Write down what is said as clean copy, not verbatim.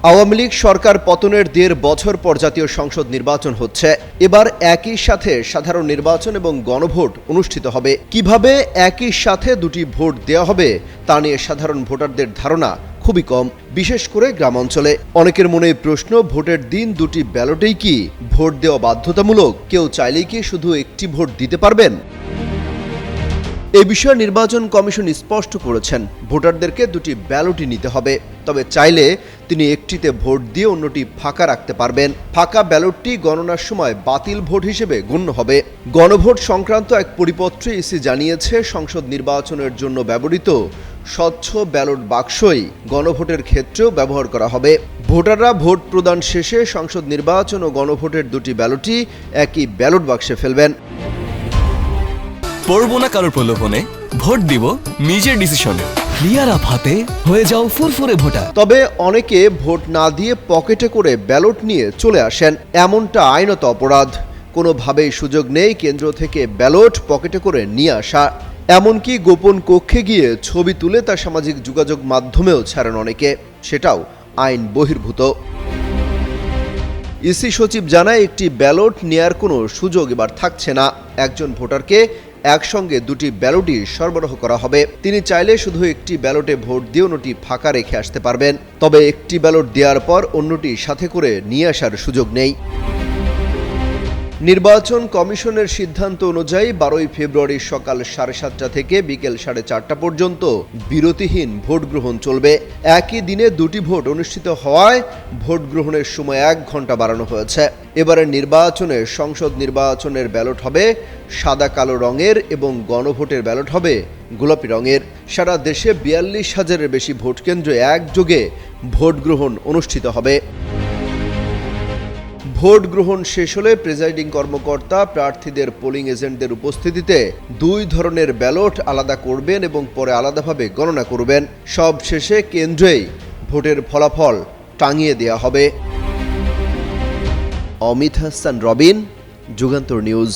আওয়ামী লীগ সরকার পতনের ১.৫ বছর পর জাতীয় সংসদ নির্বাচন হচ্ছে। এবার একই সাথে সাধারণ নির্বাচন এবং গণভোট অনুষ্ঠিত হবে। কিভাবে একই সাথে দুটি ভোট দেওয়া হবে তা নিয়ে সাধারণ ভোটারদের ধারণা খুবই কম, বিশেষ করে গ্রামাঞ্চলে। অনেকের মনে প্রশ্ন, ভোটের দিন দুটি ব্যালটেই কি ভোট দেওয়া বাধ্যতামূলক? কেউ চাইলেই কি শুধু একটি ভোট দিতে পারবেন? এই বিষয়ে নির্বাচন কমিশন স্পষ্ট করেছেন, ভোটারদেরকে দুটি ব্যালটই নিতে হবে। তবে চাইলে তিনি একটিতে ভোট দিয়ে অন্যটি ফাঁকা রাখতে পারবেন। ফাঁকা ব্যালটটি গণনার সময় বাতিল ভোট হিসেবে গণ্য হবে। গণভোট সংক্রান্ত এক পরিপত্রে ইসি জানিয়েছে, সংসদ নির্বাচনের জন্য ব্যবহৃত স্বচ্ছ ব্যালট বাক্সই গণভোটের ক্ষেত্রেও ব্যবহার করা হবে। ভোটাররা ভোট প্রদান শেষে সংসদ নির্বাচন ও গণভোটের দুটি ব্যালটই একই ব্যালট বাক্সে ফেলবেন। পড়বো না কারোর প্রলোভনে, ভোট দিব নিজের ডিসিশনে। ক্লিয়ার আপ হাতে হয়ে যাও ফুরফুরে ভোটার। তবে অনেকে ভোট না দিয়ে পকেটে করে ব্যালট নিয়ে চলে আসেন, এমনটা আইনত অপরাধ। কোনোভাবেই সুযোগ নেই কেন্দ্র থেকে ব্যালট পকেটে করে নিয়ে আসা। এমনকি গোপন কক্ষে গিয়ে ছবি তুলে তা সামাজিক যোগাযোগ মাধ্যমেও ছাড়েন অনেকে, সেটাও আইন বহির্ভূত। ইসি সচিব জানায়, একটি ব্যালট নেয়ার কোনো সুযোগ এবার থাকছে না। একজন ভোটারকে একসঙ্গে দুটি ব্যালটই সরবরাহ করা হবে। তিনি চাইলে শুধু একটি ব্যালটে ভোট দিয়ে অন্যটি ফাঁকা রেখে আসতে পারবেন। তবে একটি ব্যালট দেওয়ার পর অন্যটি সাথে করে নিয়ে আসার সুযোগ নেই। নির্বাচন কমিশনের সিদ্ধান্ত অনুযায়ী 12 ফেব্রুয়ারি সকাল 7:30 থেকে বিকেল 4:30 পর্যন্ত বিরতিহীন ভোট গ্রহণ চলবে। একই দিনে দুটি ভোট অনুষ্ঠিত হওয়ায় ভোট গ্রহণের সময় 1 ঘন্টা বাড়ানো হয়েছে। এবারের নির্বাচনে সংসদ নির্বাচনের ব্যালট হবে সাদা কালো রঙের এবং গণভোটের ব্যালট হবে গোলাপি রঙের। সারা দেশে 42,000-এর বেশি ভোট কেন্দ্রে একযোগে ভোট গ্রহণ অনুষ্ঠিত হবে। ভোট গ্রহণ শেষ হলে প্রিজাইডিং কর্মকর্তা প্রার্থীদের পোলিং এজেন্টদের উপস্থিতিতে 2 ধরনের ব্যালট আলাদা করবেন এবং পরে আলাদাভাবে গণনা করবেন। সব শেষে কেন্দ্রেই ভোটের ফলাফল টাঙিয়ে দেওয়া হবে। অমিত হাসান রবিন, যুগান্তর নিউজ।